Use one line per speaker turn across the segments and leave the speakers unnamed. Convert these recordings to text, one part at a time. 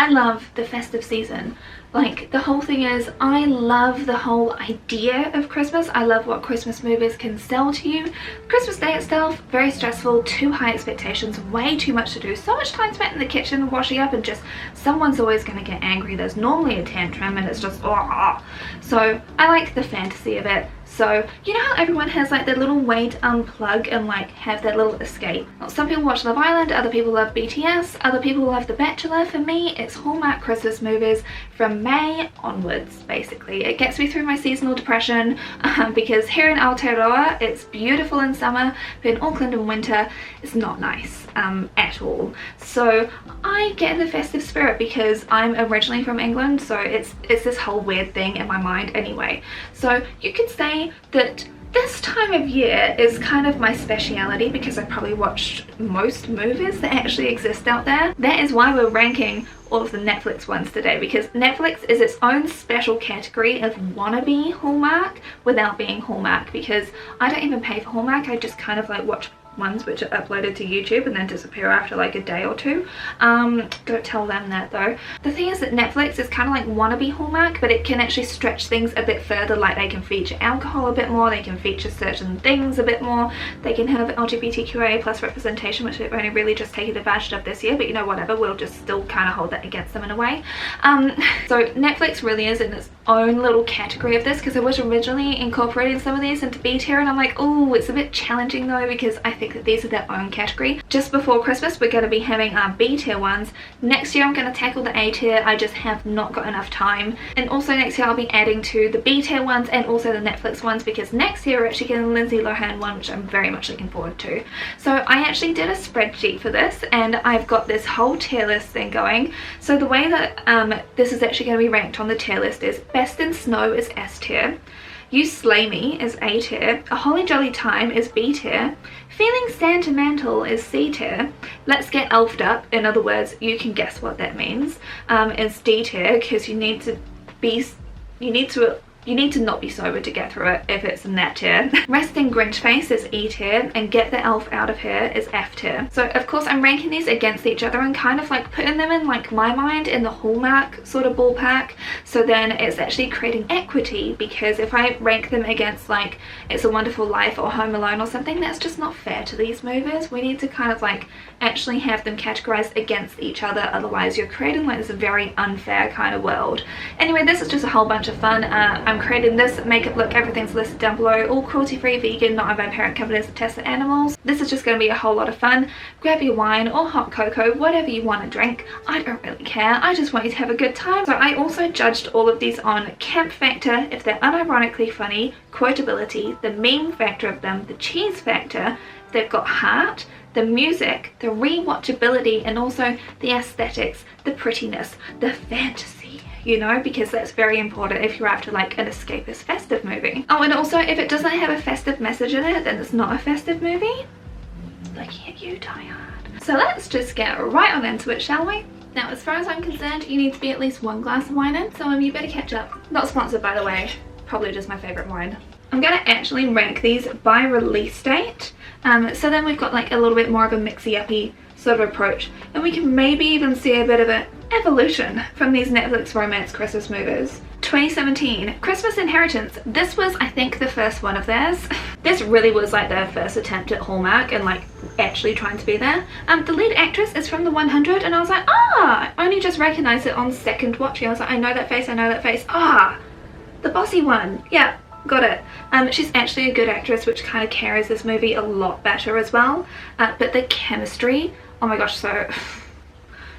I love the festive season. Like, the whole thing is, I love the whole idea of Christmas. I love what Christmas movies can sell to you. Christmas Day itself, very stressful, too high expectations, way too much to do, so much time spent in the kitchen washing up, and just someone's always going to get angry. There's normally a tantrum and it's just so I like the fantasy of it. So you know how everyone has like their little way to unplug and like have that little escape? Well, some people watch Love Island, other people love BTS, other people love The Bachelor. For me, it's Hallmark Christmas movies from May onwards. Basically it gets me through my seasonal depression, because here in Aotearoa it's beautiful in summer, but in Auckland in winter it's not nice at all. So I get in the festive spirit because I'm originally from England, so it's this whole weird thing in my mind anyway. So you could say that this time of year is kind of my speciality because I probably watched most movies that actually exist out there. That is why we're ranking all of the Netflix ones today, because Netflix is its own special category of wannabe Hallmark without being Hallmark, because I don't even pay for Hallmark. I just kind of like watch ones which are uploaded to YouTube and then disappear after like a day or two. Don't tell them that though. The thing is that Netflix is kind of like wannabe Hallmark, but it can actually stretch things a bit further. Like they can feature alcohol a bit more, they can feature certain things a bit more, they can have LGBTQIA plus representation, which they've only really just taken advantage of this year, but you know, whatever, we'll just still kind of hold that against them in a way. So Netflix really is in its own little category of this, because I was originally incorporating some of these into B tier, and I'm like, oh, it's a bit challenging though, because I think that these are their own category. Just before Christmas we're going to be having our B tier ones. Next year I'm going to tackle the A tier. I just have not got enough time, and also next year I'll be adding to the B tier ones and also the Netflix ones, because next year we're actually getting Lindsay Lohan one, which I'm very much looking forward to. So I actually did a spreadsheet for this, and I've got this whole tier list thing going. So the way that this is actually going to be ranked on the tier list is Best in Snow is S tier, You Slay Me is A tier, A Holly Jolly Time is B tier, Feeling Sentimental is C tier, Let's Get Elfed Up, in other words, you can guess what that means, is D tier, because you need to not be sober to get through it if it's in that tier. Resting Grinch Face is E tier, and Get the Elf Out of Here is F tier. So of course I'm ranking these against each other and kind of like putting them in like my mind in the Hallmark sort of ballpark, so then it's actually creating equity, because if I rank them against like It's a Wonderful Life or Home Alone or something, that's just not fair to these movies. We need to kind of like actually have them categorized against each other, otherwise you're creating like this very unfair kind of world. Anyway, this is just a whole bunch of fun. I'm creating this makeup look, everything's listed down below, all cruelty-free, vegan, not owned by parent companies that tested animals. This is just going to be a whole lot of fun. Grab your wine or hot cocoa, whatever you want to drink. I don't really care, I just want you to have a good time. So I also judged all of these on camp factor, if they're unironically funny, quotability, the meme factor of them, the cheese factor, if they've got heart, the music, the rewatchability, and also the aesthetics, the prettiness, the fantasy, you know, because that's very important if you're after like an escapist festive movie. Oh, and also if it doesn't have a festive message in it, then it's not a festive movie. Looking at you, tired. So let's just get right on into it, shall we? Now, as far as I'm concerned, you need to be at least one glass of wine in, so you better catch up. Not sponsored, by the way, probably just my favourite wine. I'm going to actually rank these by release date, so then we've got like a little bit more of a mixy-uppy sort of approach, and we can maybe even see a bit of an evolution from these Netflix romance Christmas movies. 2017, Christmas Inheritance. This was, I think, the first one of theirs. This really was like their first attempt at Hallmark and like actually trying to be there. The lead actress is from The 100, and I was like, ah, I only just recognized it on second watching. I was like, I know that face, I know that face. Ah, the bossy one. Yeah, got it. She's actually a good actress, which kind of carries this movie a lot better as well. But the chemistry, oh my gosh, so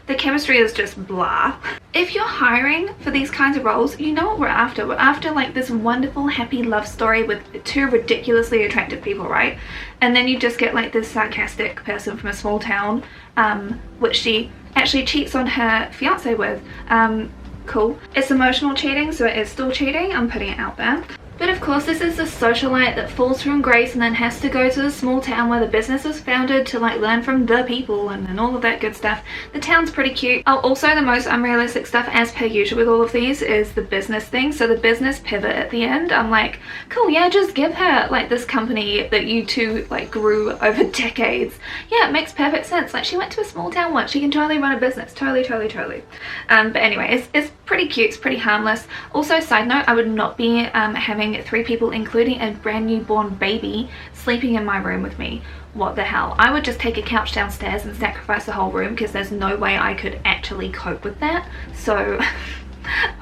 the chemistry is just blah. If you're hiring for these kinds of roles, you know what we're after. We're after like this wonderful happy love story with two ridiculously attractive people, right? And then you just get like this sarcastic person from a small town, which she actually cheats on her fiance with. Cool. It's emotional cheating, so it is still cheating. I'm putting it out there. But of course this is the socialite that falls from grace and then has to go to the small town where the business was founded to like learn from the people and all of that good stuff. The town's pretty cute. Oh, also the most unrealistic stuff as per usual with all of these is the business thing. So the business pivot at the end, I'm like, cool, yeah, just give her like this company that you two like grew over decades. Yeah, it makes perfect sense. Like she went to a small town once, she can totally run a business. Totally. But anyway, it's pretty cute, it's pretty harmless. Also, side note, I would not be having 3 people, including a brand new born baby, sleeping in my room with me. What the hell? I would just take a couch downstairs and sacrifice the whole room because there's no way I could actually cope with that. So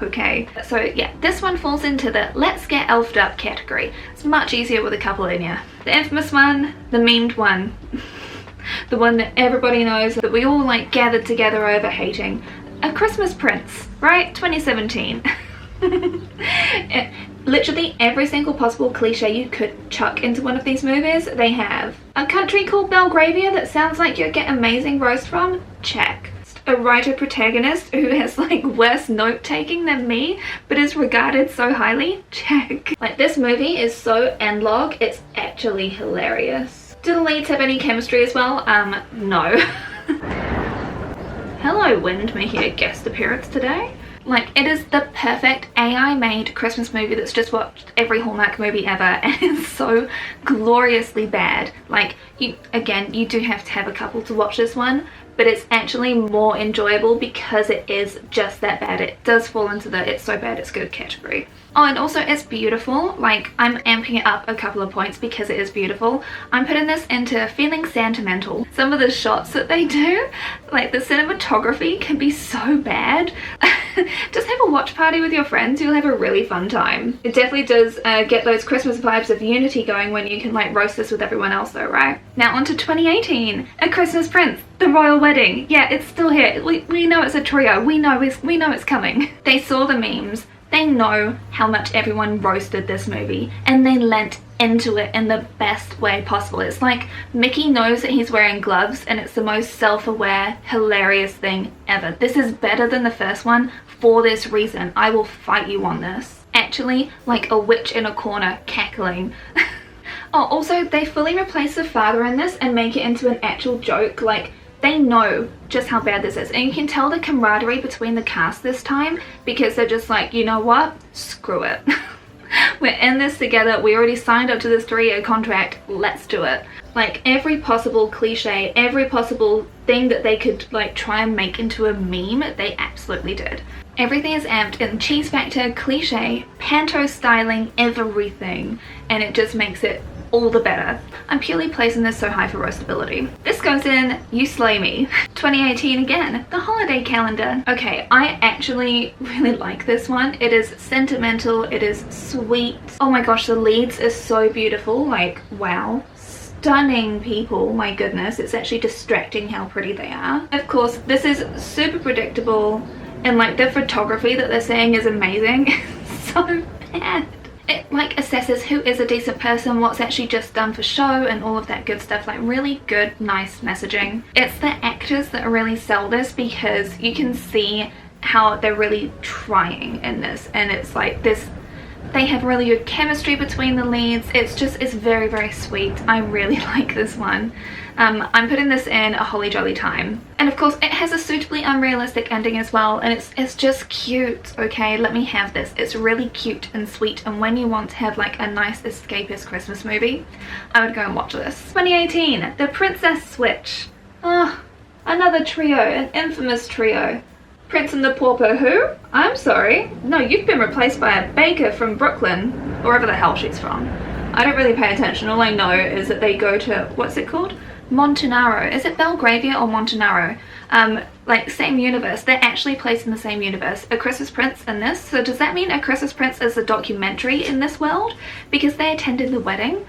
okay, so yeah, this one falls into the let's get elfed up category. It's much easier with a couple in you. The infamous one, the memed one. The one that everybody knows, that we all like gathered together over hating. A Christmas Prince, right? 2017. Literally every single possible cliche you could chuck into one of these movies, they have. A country called Belgravia that sounds like you'd get amazing roast from? Check. A writer protagonist who has like worse note taking than me but is regarded so highly? Check. Like this movie is so endlog, it's actually hilarious. Do the leads have any chemistry as well? No. Hello Wind making a guest appearance today. Like, it is the perfect AI-made Christmas movie that's just watched every Hallmark movie ever, and it's so gloriously bad. Like, you do have to have a couple to watch this one, but it's actually more enjoyable because it is just that bad. It does fall into the it's so bad it's good category. Oh, and also it's beautiful. Like, I'm amping it up a couple of points because it is beautiful. I'm putting this into feeling sentimental. Some of the shots that they do, like the cinematography can be so bad. Just have a watch party with your friends, you'll have a really fun time. It definitely does get those Christmas vibes of unity going when you can like roast this with everyone else though, right? Now on to 2018, A Christmas Prince, The Royal Wedding. Yeah, it's still here. We know it's a trio. We know it's coming. They saw the memes. They know how much everyone roasted this movie and they lent into it in the best way possible. It's like Mickey knows that he's wearing gloves and it's the most self-aware, hilarious thing ever. This is better than the first one for this reason. I will fight you on this. Actually, like a witch in a corner cackling. Oh, also they fully replace the father in this and make it into an actual joke. Like, they know just how bad this is, and you can tell the camaraderie between the cast this time because they're just like, you know what, screw it. We're in this together, we already signed up to this 3-year contract, let's do it. Like, every possible cliche, every possible thing that they could like try and make into a meme, they absolutely did. Everything is amped in cheese factor, cliche, panto styling, everything, and it just makes it all the better. I'm purely placing this so high for roastability. This goes in You Slay Me. 2018 again, the holiday calendar. Okay, I actually really like this one. It is sentimental, it is sweet. Oh my gosh, the leads are so beautiful, like wow. Stunning people, my goodness, it's actually distracting how pretty they are. Of course, this is super predictable and like the photography that they're saying is amazing. So bad. It like assesses who is a decent person, what's actually just done for show and all of that good stuff. Like really good, nice messaging. It's the actors that really sell this because you can see how they're really trying in this, and it's like this, they have really good chemistry between the leads. It's very, very sweet. I really like this one. I'm putting this in a holly jolly time. And of course it has a suitably unrealistic ending as well, and it's just cute, okay? Let me have this. It's really cute and sweet, and when you want to have like a nice escapist Christmas movie, I would go and watch this. 2018, The Princess Switch. Oh, another trio, an infamous trio. Prince and the Pauper who? I'm sorry. No, you've been replaced by a baker from Brooklyn, or wherever the hell she's from. I don't really pay attention. All I know is that they go to, what's it called? Montanaro. Is it Belgravia or Montanaro? Like same universe. They're actually placed in the same universe. A Christmas Prince and this. So does that mean A Christmas Prince is a documentary in this world? Because they attended the wedding.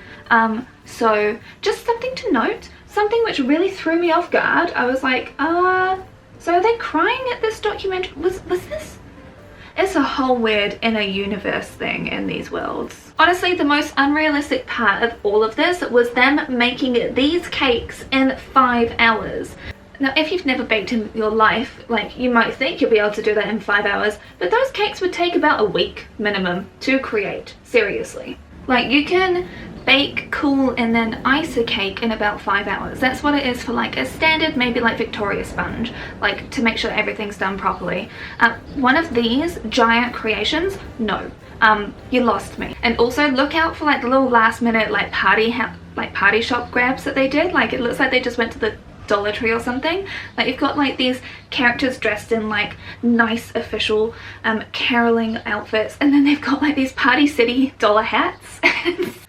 So just something to note. Something which really threw me off guard. I was like, so are they crying at this documentary? Was this? It's a whole weird inner universe thing in these worlds. Honestly, the most unrealistic part of all of this was them making these cakes in 5 hours. Now if you've never baked in your life, like, you might think you'll be able to do that in 5 hours, but those cakes would take about a week minimum to create, seriously. Like, you can bake, cool, and then ice a cake in about 5 hours. That's what it is for like a standard, maybe like Victoria sponge, like to make sure everything's done properly. One of these giant creations, no. You lost me. And also look out for like the little last minute like party shop grabs that they did. Like, it looks like they just went to the Dollar Tree or something. Like, you've got like these characters dressed in like nice official caroling outfits, and then they've got like these Party City dollar hats.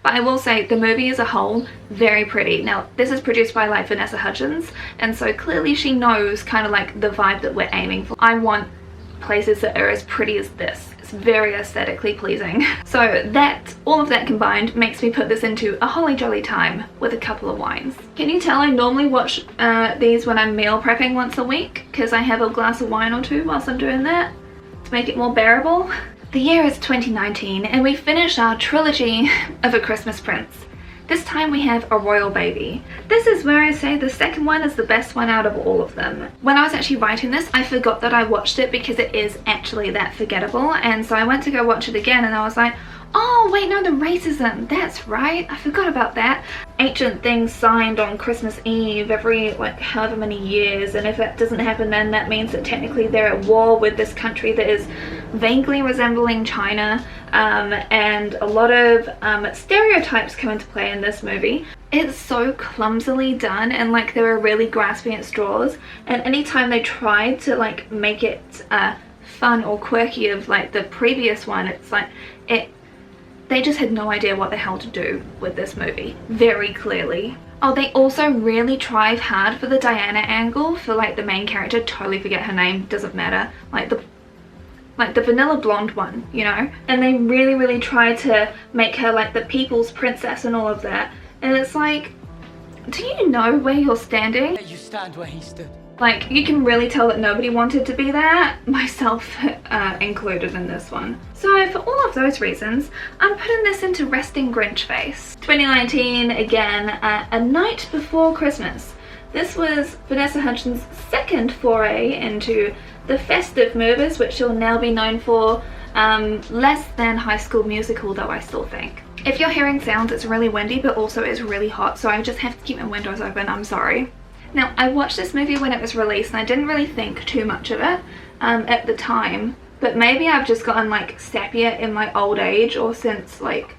But I will say the movie as a whole, very pretty. Now this is produced by like Vanessa Hudgens, and so clearly she knows kind of like the vibe that we're aiming for. I want places that are as pretty as this. It's very aesthetically pleasing. So that, all of that combined, makes me put this into a holly jolly time with a couple of wines. Can you tell I normally watch these when I'm meal prepping once a week, because I have a glass of wine or two whilst I'm doing that to make it more bearable. The year is 2019 and we finish our trilogy of A Christmas Prince. This time we have A Royal Baby. This is where I say the second one is the best one out of all of them. When I was actually writing this, I forgot that I watched it because it is actually that forgettable, and so I went to go watch it again and I was like, oh wait, no, the racism, that's right, I forgot about that. Ancient things signed on Christmas Eve every like however many years, and if that doesn't happen then that means that technically they're at war with this country that is vaguely resembling China, and a lot of stereotypes come into play in this movie. It's so clumsily done, and like they were really grasping at straws, and anytime they tried to like make it fun or quirky of like the previous one, it's like they just had no idea what the hell to do with this movie, very clearly. Oh, they also really tried hard for the Diana angle for like the main character, totally forget her name, doesn't matter, like the vanilla blonde one, you know? And they really tried to make her like the people's princess and all of that. And it's like, do you know where you're standing?
You stand where he stood.
Like, you can really tell that nobody wanted to be that, myself included in this one. So for all of those reasons, I'm putting this into resting Grinch face. 2019, again, A Night Before Christmas. This was Vanessa Hudgens' second foray into the festive movies, which she'll now be known for, less than High School Musical, though I still think. If you're hearing sounds, it's really windy, but also it's really hot, so I just have to keep my windows open, I'm sorry. Now, I watched this movie when it was released and I didn't really think too much of it at the time, but maybe I've just gotten like sappier in my old age, or since like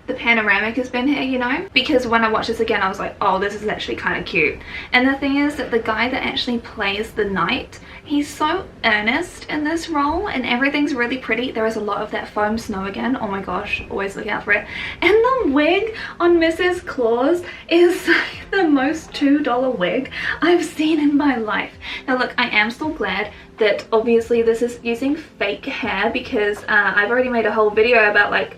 the panoramic has been here, you know? Because when I watched this again, I was like, oh, this is actually kind of cute. And the thing is that the guy that actually plays the knight, he's so earnest in this role, and everything's really pretty. There is a lot of that foam snow again, oh my gosh, always look out for it. And the wig on Mrs. Claus is like the most $2 wig I've seen in my life. Now look, I am still glad that obviously this is using fake hair, because I've already made a whole video about like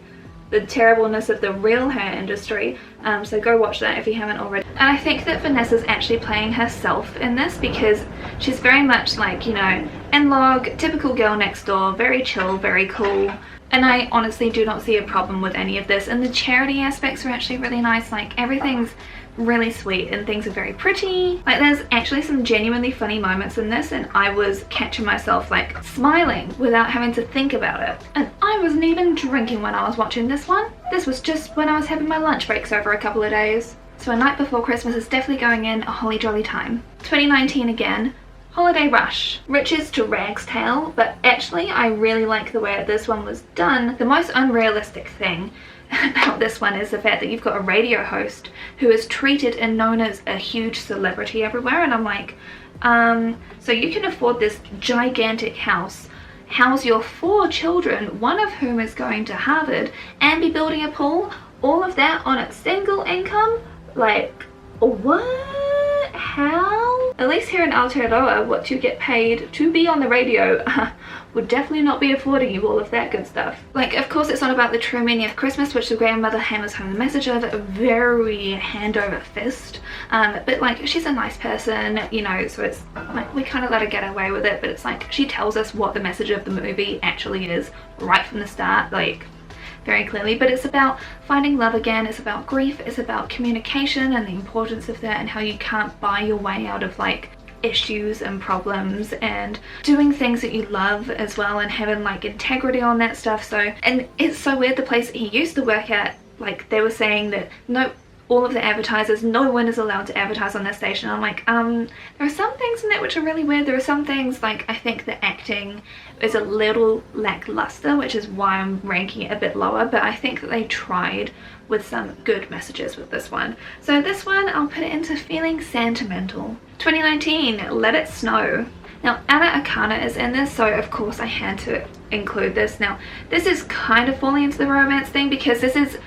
the terribleness of the real hair industry, so go watch that if you haven't already. And I think that Vanessa's actually playing herself in this, because she's very much like, you know, N-Log, typical girl next door, very chill, very cool. And I honestly do not see a problem with any of this, and the charity aspects are actually really nice. Like, everything's really sweet and things are very pretty. Like, there's actually some genuinely funny moments in this, and I was catching myself like smiling without having to think about it. And I wasn't even drinking when I was watching this one. This was just when I was having my lunch breaks over a couple of days. So A Night Before Christmas is definitely going in a holly jolly time. 2019 again, Holiday Rush. Riches to Rags Tale, but actually I really like the way this one was done. The most unrealistic thing about this one is the fact that you've got a radio host who is treated and known as a huge celebrity everywhere, and I'm like, so you can afford this gigantic house, house your 4 children, one of whom is going to Harvard, and be building a pool, all of that on a single income? Like, what? How? At least here in Aotearoa, what you get paid to be on the radio would definitely not be affording you all of that good stuff. Like, of course it's not about the true meaning of Christmas, which the grandmother hammers home the message of, a very hand over fist, but like, she's a nice person, you know, so it's like we kind of let her get away with it, but it's like she tells us what the message of the movie actually is right from the start. Like, very clearly, but it's about finding love again, it's about grief, it's about communication and the importance of that, and how you can't buy your way out of like issues and problems, and doing things that you love as well, and having like integrity on that stuff. So, and it's so weird, the place he used to work at, like they were saying that no, all of the advertisers, no one is allowed to advertise on their station. I'm like, there are some things in that which are really weird. There are some things, like I think the acting is a little lackluster, which is why I'm ranking it a bit lower, but I think that they tried with some good messages with this one. So this one, I'll put it into feeling sentimental. 2019, Let It Snow. Now Anna Akana is in this, so of course I had to include this. Now this is kind of falling into the romance thing, because this is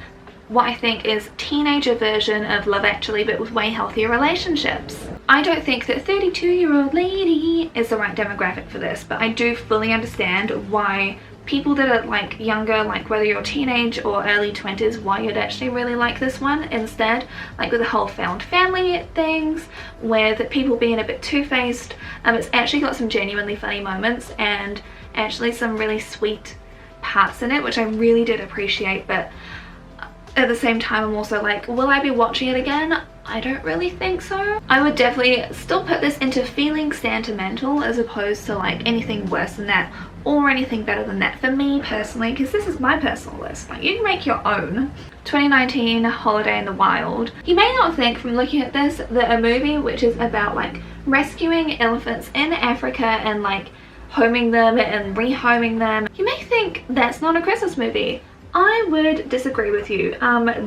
what I think is teenager version of Love Actually, but with way healthier relationships. I don't think that 32-year-old lady is the right demographic for this, but I do fully understand why people that are like younger, like whether you're teenage or early 20s, why you'd actually really like this one instead, like with the whole found family things, with people being a bit two-faced. It's actually got some genuinely funny moments and actually some really sweet parts in it, which I really did appreciate, but at the same time I'm also like, will I be watching it again? I don't really think so. I would definitely still put this into feeling sentimental as opposed to like anything worse than that or anything better than that for me personally, because this is my personal list. Like, you can make your own. 2019, Holiday in the Wild. You may not think from looking at this that a movie which is about like rescuing elephants in Africa and like homing them and rehoming them, you may think that's not a Christmas movie. I would disagree with you.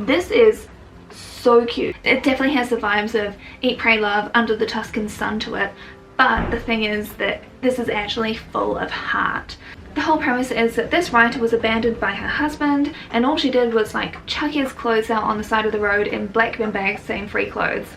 This is so cute. It definitely has the vibes of Eat, Pray, Love, Under the Tuscan Sun to it, but the thing is that this is actually full of heart. The whole premise is that this writer was abandoned by her husband, and all she did was like chuck his clothes out on the side of the road in black bin bags saying free clothes.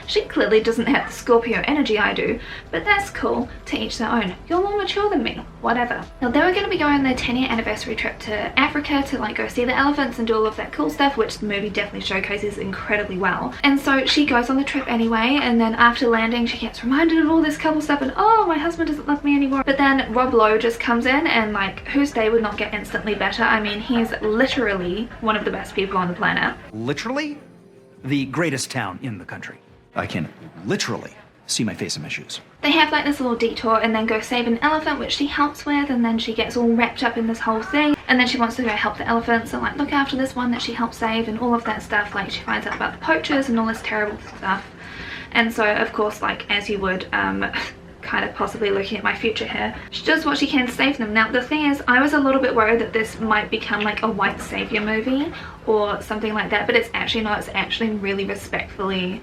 She clearly doesn't have the Scorpio energy I do, but that's cool, to each their own. You're more mature than me, whatever. Now they were going to be going on their 10-year anniversary trip to Africa to like go see the elephants and do all of that cool stuff, which the movie definitely showcases incredibly well. And so she goes on the trip anyway, and then after landing she gets reminded of all this couple stuff and, oh, my husband doesn't love me anymore. But then Rob Lowe just comes in and like, whose day would not get instantly better? I mean, he's literally one of the best people on the planet.
Literally the greatest town in the country. I can literally see my face in my shoes.
They have like this little detour and then go save an elephant, which she helps with, and then she gets all wrapped up in this whole thing, and then she wants to go help the elephants and like look after this one that she helped save and all of that stuff. Like, she finds out about the poachers and all this terrible stuff, and so of course, like as you would, kind of possibly looking at my future here, she does what she can to save them. Now the thing is, I was a little bit worried that this might become like a white savior movie or something like that, but it's actually not. It's actually really respectfully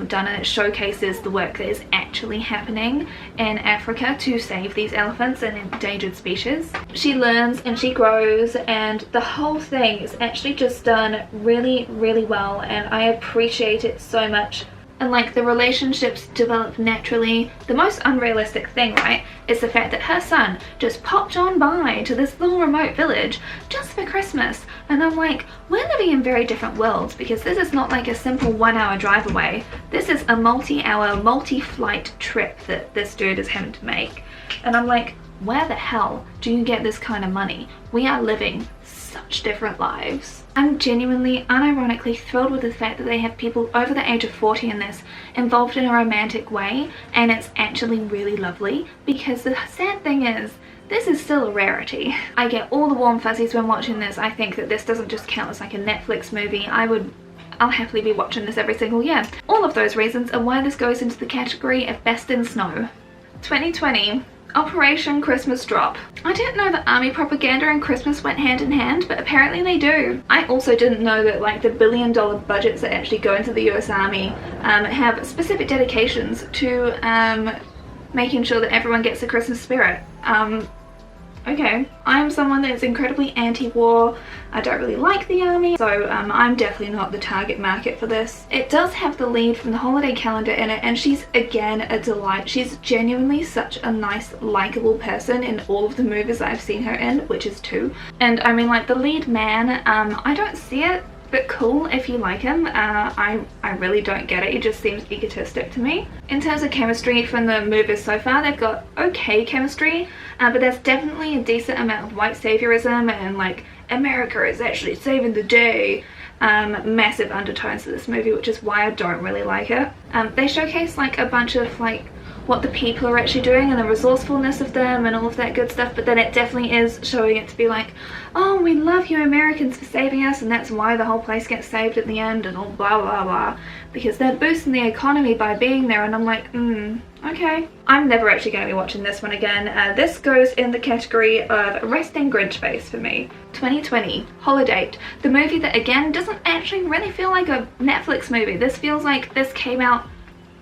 done, and it showcases the work that is actually happening in Africa to save these elephants and endangered species. She learns and she grows, and the whole thing is actually just done really, really well, and I appreciate it so much. And like, the relationships develop naturally. The most unrealistic thing, right, is the fact that her son just popped on by to this little remote village just for Christmas. And I'm like, we're living in very different worlds, because this is not like a simple 1-hour drive away. This is a multi-hour, multi-flight trip that this dude is having to make. And I'm like, where the hell do you get this kind of money? We are living such different lives. I'm genuinely, unironically thrilled with the fact that they have people over the age of 40 in this involved in a romantic way, and it's actually really lovely, because the sad thing is, this is still a rarity. I get all the warm fuzzies when watching this. I think that this doesn't just count as like a Netflix movie. I'll happily be watching this every single year. All of those reasons are why this goes into the category of Best in Snow. 2020. Operation Christmas Drop. I didn't know that army propaganda and Christmas went hand in hand, but apparently they do. I also didn't know that like the billion-dollar budgets that actually go into the US Army have specific dedications to making sure that everyone gets the Christmas spirit. Okay, I'm someone that is incredibly anti-war. I don't really like the army, so I'm definitely not the target market for this. It does have the lead from the holiday calendar in it, and she's again a delight. She's genuinely such a nice, likable person in all of the movies I've seen her in, which is 2. And I mean, like, the lead man, I don't see it but cool if you like him. I really don't get it. He just seems egotistic to me. In terms of chemistry from the movies so far, they've got okay chemistry, but there's definitely a decent amount of white saviorism and like America is actually saving the day. Massive undertones to this movie, which is why I don't really like it. They showcase like a bunch of like what the people are actually doing and the resourcefulness of them and all of that good stuff, but then it definitely is showing it to be like, oh, we love you Americans for saving us, and that's why the whole place gets saved at the end and all blah blah blah, because they're boosting the economy by being there. And I'm like, okay. I'm never actually going to be watching this one again. This goes in the category of resting Grinch face for me. 2020, Holidate, the movie that again doesn't actually really feel like a Netflix movie. This feels like this came out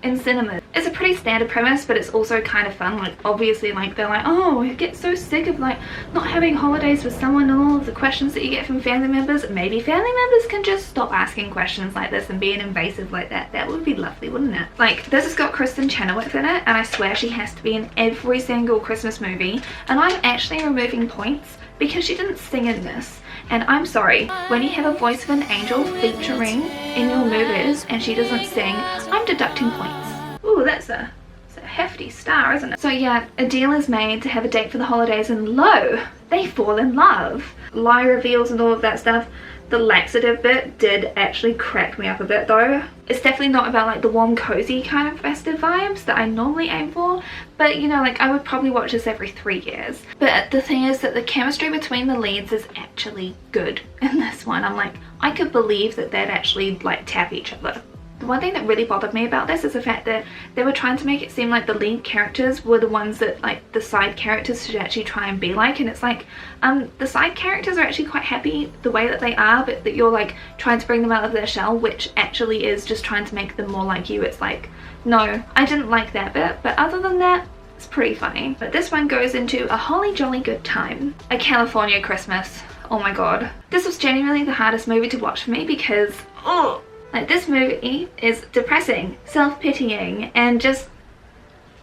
in cinemas. It's a pretty standard premise, but it's also kind of fun. Like obviously like they're like, oh, we get so sick of like not having holidays with someone and all of the questions that you get from family members. Maybe family members can just stop asking questions like this and being invasive like that. That would be lovely, wouldn't it? Like this has got Kristen Chenoweth in it, and I swear she has to be in every single Christmas movie, and I'm actually removing points because she didn't sing in this. And I'm sorry, when you have a voice of an angel featuring in your movies and she doesn't sing, I'm deducting points. Ooh, that's a hefty star, isn't it? So yeah, a deal is made to have a date for the holidays, and lo, they fall in love. Lie reveals and all of that stuff. The laxative bit did actually crack me up a bit though. It's definitely not about like the warm cozy kind of festive vibes that I normally aim for, but you know, like I would probably watch this every 3 years. But the thing is that the chemistry between the leads is actually good in this one. I'm like, I could believe that they'd actually like tap each other. The one thing that really bothered me about this is the fact that they were trying to make it seem like the lead characters were the ones that like the side characters should actually try and be like, and it's like the side characters are actually quite happy the way that they are, but that you're like trying to bring them out of their shell, which actually is just trying to make them more like you. It's like, no, I didn't like that bit, but other than that, it's pretty funny. But this one goes into A Holly Jolly Good Time, A California Christmas. Oh my god, this was genuinely the hardest movie to watch for me because like this movie is depressing, self-pitying, and just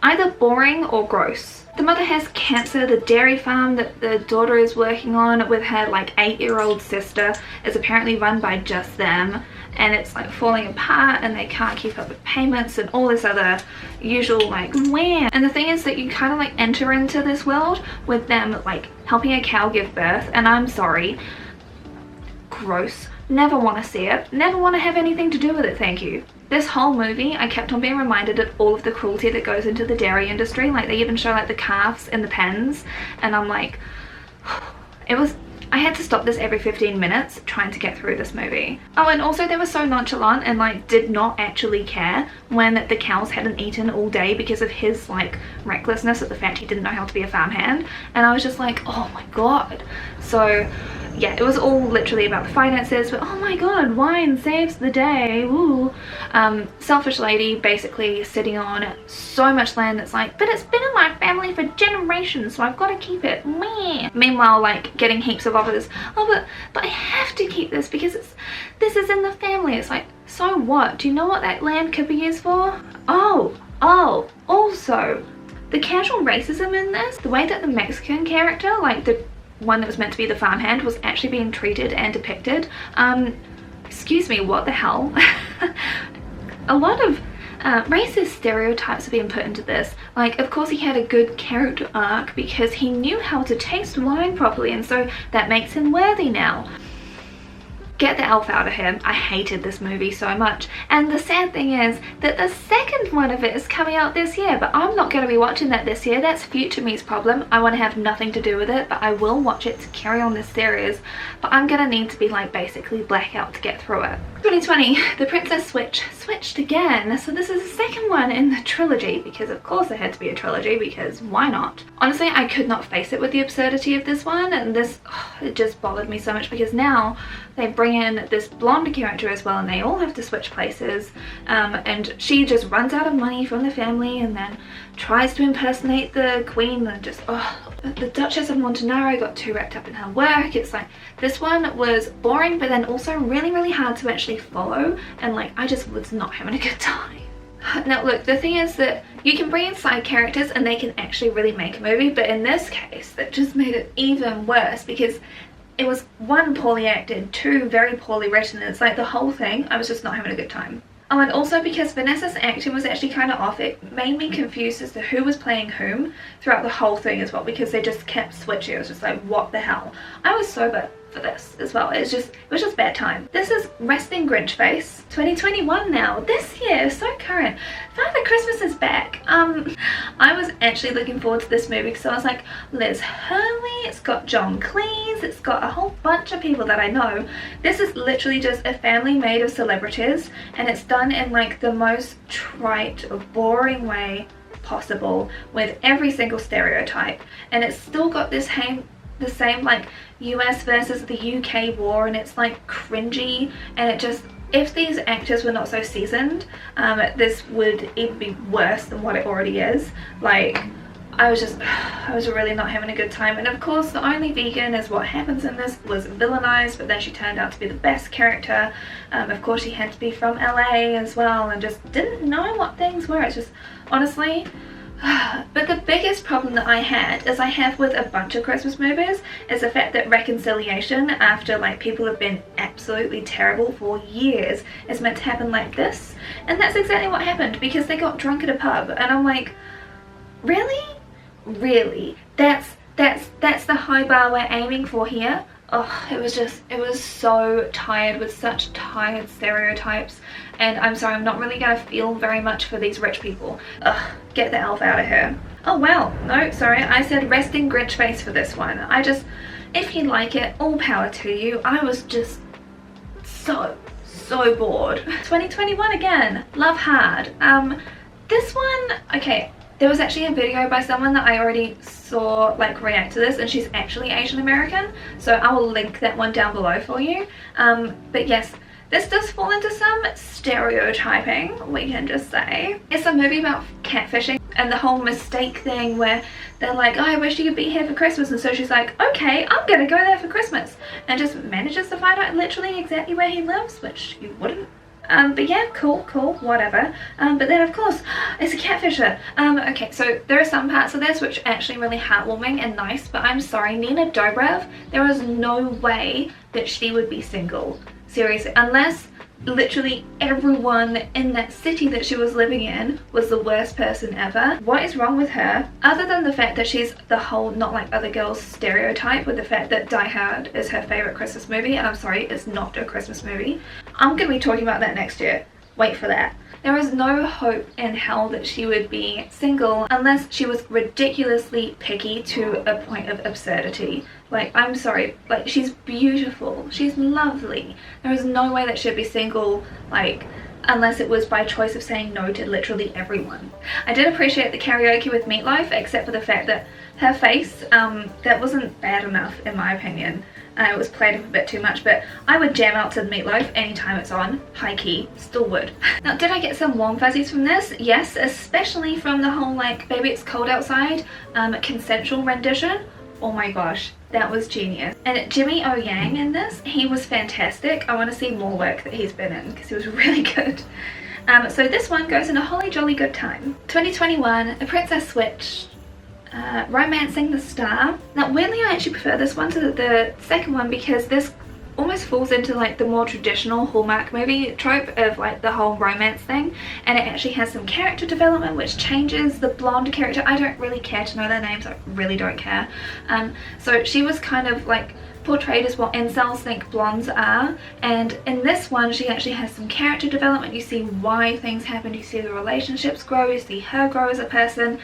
either boring or gross. The mother has cancer. The dairy farm that the daughter is working on with her like 8-year-old sister is apparently run by just them, and it's like falling apart and they can't keep up with payments and all this other usual like wham. And the thing is that you kind of like enter into this world with them like helping a cow give birth, and I'm sorry, gross. Never want to see it, never want to have anything to do with it, thank you. This whole movie, I kept on being reminded of all of the cruelty that goes into the dairy industry. Like they even show like the calves in the pens, and I'm like, I had to stop this every 15 minutes trying to get through this movie. Oh, and also they were so nonchalant and like did not actually care when the cows hadn't eaten all day because of his like recklessness at the fact he didn't know how to be a farmhand, and I was just like, oh my god. So yeah, it was all literally about the finances, but oh my god, wine saves the day, woo. Selfish lady basically sitting on so much land that's like, but it's been in my family for generations, so I've got to keep it. Meh. Meanwhile, like getting heaps of offers, oh but I have to keep this because this is in the family. It's like, so what? Do you know what that land could be used for? Oh, also, the casual racism in this, the way that the Mexican character, like the one that was meant to be the farmhand, was actually being treated and depicted. Excuse me, what the hell? A lot of racist stereotypes are being put into this. Like, of course he had a good character arc because he knew how to taste wine properly, and so that makes him worthy now. Get the elf out of here. I hated this movie so much. And the sad thing is that the second one of it is coming out this year, but I'm not going to be watching that this year. That's future me's problem. I want to have nothing to do with it, but I will watch it to carry on this series. But I'm going to need to be like basically blackout to get through it. 2020, The Princess switched again. So this is the second one in the trilogy, because of course it had to be a trilogy, because why not? Honestly, I could not face it with the absurdity of this one, and this, it just bothered me so much because now they bring in this blonde character as well, and they all have to switch places, and she just runs out of money from the family and then tries to impersonate the queen, and just the Duchess of Montenegro got too wrapped up in her work. It's like, this one was boring, but then also really hard to actually follow, and like I just was not having a good time. Now look, the thing is that you can bring in side characters and they can actually really make a movie, but in this case that just made it even worse because it was one, poorly acted, two, very poorly written. It's like the whole thing, I was just not having a good time. Oh, and also because Vanessa's acting was actually kind of off, it made me confused as to who was playing whom throughout the whole thing as well, because they just kept switching. It was just like, what the hell? I was sober for this as well. It was just bad time. This is Resting Grinch Face, 2021 now. This year, so current. Father Christmas is back. I was actually looking forward to this movie because I was like, Liz Hurley, it's got John Cleese, it's got a whole bunch of people that I know. This is literally just a family made of celebrities, and it's done in like the most trite, boring way possible with every single stereotype, and it's still got this the same like US versus the UK war, and it's like cringy, and it just, if these actors were not so seasoned, this would even be worse than what it already is. Like, I was really not having a good time. And of course the only vegan is what happens in this was villainized, but then she turned out to be the best character. Of course she had to be from LA as well, and just didn't know what things were. It's just, honestly. But the biggest problem that I had, as I have with a bunch of Christmas movies, is the fact that reconciliation after like people have been absolutely terrible for years is meant to happen like this. And that's exactly what happened, because they got drunk at a pub, and I'm like, really? Really? That's the high bar we're aiming for here? Oh, it was so tired with such tired stereotypes, and I'm sorry, I'm not really gonna feel very much for these rich people. Ugh, get the elf out of here. Oh well, no, sorry, I said Resting Grinch Face for this one. If you like it, all power to you. I was just so bored. 2021 again, Love Hard. This one, okay, there was actually a video by someone that I already saw like react to this, and she's actually Asian American, so I will link that one down below for you. But yes, this does fall into some stereotyping, we can just say. It's a movie about catfishing and the whole mistake thing where they're like, oh, I wish you could be here for Christmas, and so she's like, okay, I'm gonna go there for Christmas, and just manages to find out literally exactly where he lives, which you wouldn't. But yeah, cool, whatever. But then of course, it's a catfisher. Okay, so there are some parts of this which are actually really heartwarming and nice, but I'm sorry, Nina Dobrev, there is no way that she would be single. Seriously, unless literally everyone in that city that she was living in was the worst person ever. What is wrong with her? Other than the fact that she's the whole not like other girls stereotype, with the fact that Die Hard is her favorite Christmas movie, and I'm sorry, it's not a Christmas movie. I'm gonna be talking about that next year. Wait for that. There is no hope in hell that she would be single unless she was ridiculously picky to a point of absurdity. Like, I'm sorry, like, she's beautiful, she's lovely. There is no way that she'd be single, like, unless it was by choice of saying no to literally everyone. I did appreciate the karaoke with Meatloaf, except for the fact that her face, that wasn't bad enough in my opinion. It was played up a bit too much, but I would jam out to Meatloaf anytime it's on. High key, still would. Now, did I get some warm fuzzies from this? Yes, especially from the whole like Baby It's Cold Outside consensual rendition. Oh my gosh, that was genius. And Jimmy O Yang in this, he was fantastic. I want to see more work that he's been in because he was really good. So this one goes in a holly jolly good time. 2021, A Princess Switch. Romancing the Star. Now weirdly I actually prefer this one to the second one, because this almost falls into like the more traditional Hallmark movie trope of like the whole romance thing, and it actually has some character development which changes the blonde character. I don't really care to know their names, I really don't care. So she was kind of like portrayed as what incels think blondes are, and in this one she actually has some character development. You see why things happen, you see the relationships grow, you see her grow as a person.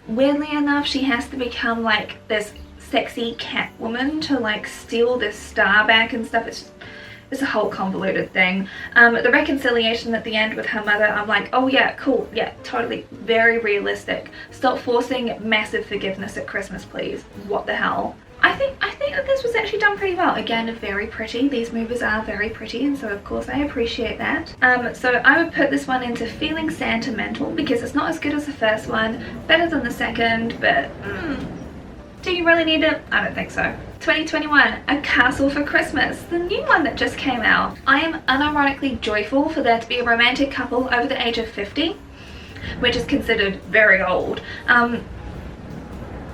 Weirdly enough, she has to become like this sexy cat woman to like steal this star back and stuff. It's a whole convoluted thing. The reconciliation at the end with her mother, I'm like, oh yeah, cool, yeah, totally, very realistic. Stop forcing massive forgiveness at Christmas, please. What the hell? I think that this was actually done pretty well. Again, very pretty. These movies are very pretty, and so of course I appreciate that. So I would put this one into feeling sentimental, because it's not as good as the first one, better than the second, but do you really need it? I don't think so. 2021, A Castle for Christmas, the new one that just came out. I am unironically joyful for there to be a romantic couple over the age of 50, which is considered very old.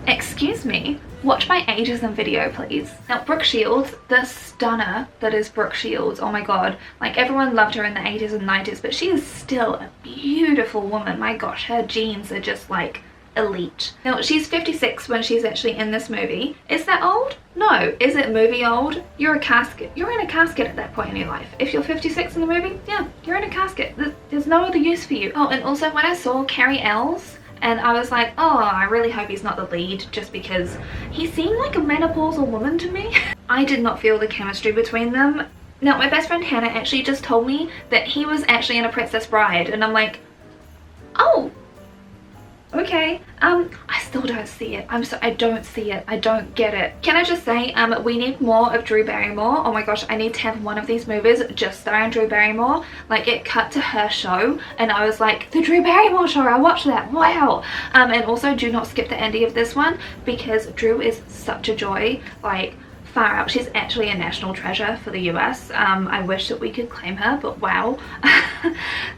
Excuse me, watch my ageism video, please. Now, Brooke Shields, the stunner that is Brooke Shields, oh my god, like everyone loved her in the 80s and 90s, but she is still a beautiful woman. My gosh, her genes are just like elite. Now, she's 56 when she's actually in this movie. Is that old? No. Is it movie old? You're a casket. You're in a casket at that point in your life. If you're 56 in the movie, yeah, you're in a casket. There's no other use for you. Oh, and also when I saw Carrie Ells, and I was like, oh, I really hope he's not the lead, just because he seemed like a menopausal woman to me. I did not feel the chemistry between them. Now, my best friend Hannah actually just told me that he was actually in A Princess Bride, and I'm like, oh, okay. I still don't see it. I don't see it. I don't get it. Can I just say, we need more of Drew Barrymore. Oh my gosh, I need to have one of these movies just starring Drew Barrymore. Like, it cut to her show, and I was like, the Drew Barrymore show, I watched that, wow. And also, do not skip the ending of this one, because Drew is such a joy, like, far out. She's actually a national treasure for the US. I wish that we could claim her, but wow.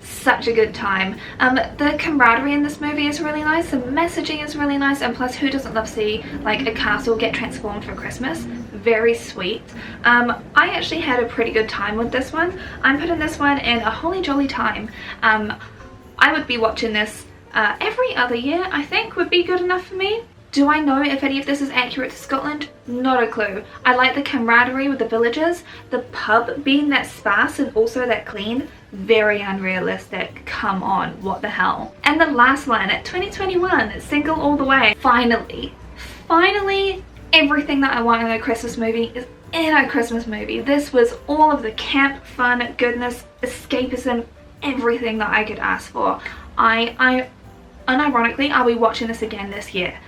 Such a good time. The camaraderie in this movie is really nice, the messaging is really nice, and plus, who doesn't love see like a castle get transformed for Christmas? Very sweet. I actually had a pretty good time with this one. I'm putting this one in a holly jolly time. I would be watching this every other year, I think would be good enough for me. Do I know if any of this is accurate to Scotland? Not a clue. I like the camaraderie with the villagers, the pub being that sparse and also that clean. Very unrealistic. Come on, what the hell. And the last one, 2021, Single All the Way. Finally, everything that I want in a Christmas movie is in a Christmas movie. This was all of the camp, fun, goodness, escapism, everything that I could ask for. Unironically, I'll be watching this again this year,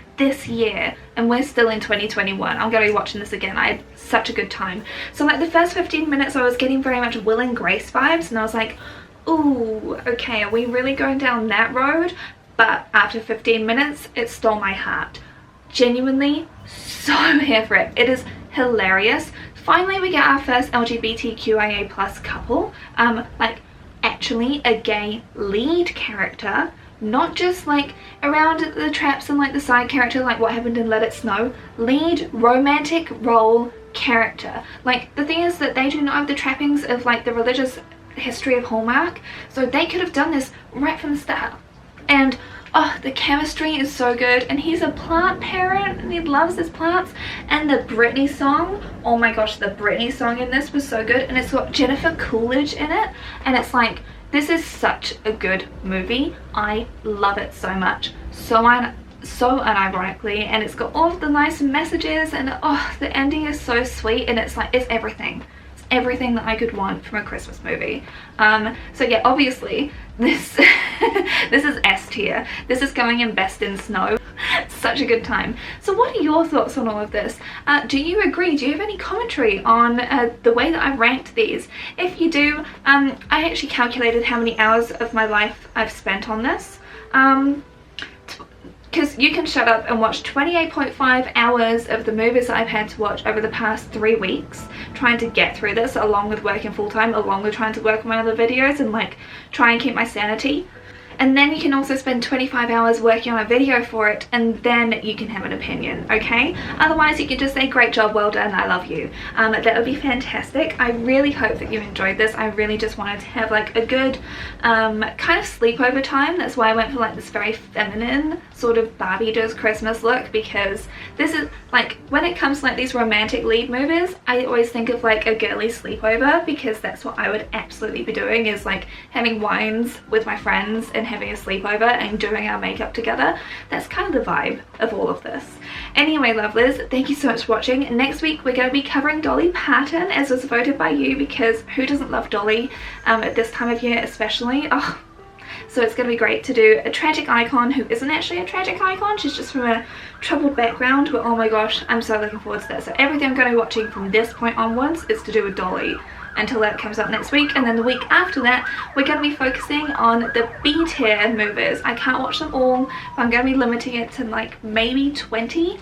and we're still in 2021. I'm gonna be watching this again. I had such a good time. So like the first 15 minutes I was getting very much Will and Grace vibes, and I was like, ooh, okay, are we really going down that road? But after 15 minutes, it stole my heart. Genuinely so here for it. It is hilarious. Finally, we get our first LGBTQIA+ couple, like actually a gay lead character. Not just like around the traps and like the side character, like what happened in Let It Snow. Lead romantic role character. Like, the thing is that they do not have the trappings of like the religious history of Hallmark, so they could have done this right from the start. And oh, the chemistry is so good, and he's a plant parent and he loves his plants. And the Britney song, oh my gosh, the Britney song in this was so good, and it's got Jennifer Coolidge in it, and it's like, this is such a good movie. I love it so much. So unironically, and it's got all of the nice messages, and oh, the ending is so sweet, and it's like, it's everything. It's everything that I could want from a Christmas movie. So yeah, obviously, this this is S tier. This is going in best in snow. Such a good time. So what are your thoughts on all of this? Do you agree? Do you have any commentary on the way that I've ranked these? If you do, I actually calculated how many hours of my life I've spent on this. Because you can shut up and watch 28.5 hours of the movies that I've had to watch over the past 3 weeks, trying to get through this, along with working full-time, along with trying to work on my other videos and like try and keep my sanity. And then you can also spend 25 hours working on a video for it, and then you can have an opinion, okay? Otherwise, you can just say, great job, well done, I love you. That would be fantastic. I really hope that you enjoyed this. I really just wanted to have like a good kind of sleepover time. That's why I went for like this very feminine sort of Barbie Does Christmas look, because this is like, when it comes to like these romantic lead movies, I always think of like a girly sleepover, because that's what I would absolutely be doing, is like having wines with my friends and having a sleepover and doing our makeup together. That's kind of the vibe of all of this. Anyway, lovelies, thank you so much for watching. Next week we're going to be covering Dolly Parton, as was voted by you, because who doesn't love Dolly at this time of year especially? Oh, so it's going to be great to do a tragic icon who isn't actually a tragic icon. She's just from a troubled background, but oh my gosh, I'm so looking forward to that. So everything I'm going to be watching from this point onwards is to do with Dolly, until that comes up next week. And then the week after that, we're going to be focusing on the B tier movies. I can't watch them all, but I'm going to be limiting it to like maybe 20,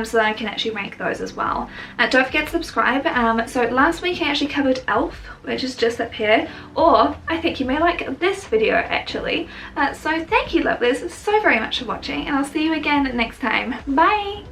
so that I can actually rank those as well. Don't forget to subscribe. So last week I actually covered Elf, which is just up here, or I think you may like this video actually. So thank you, lovelies, so very much for watching, and I'll see you again next time. Bye!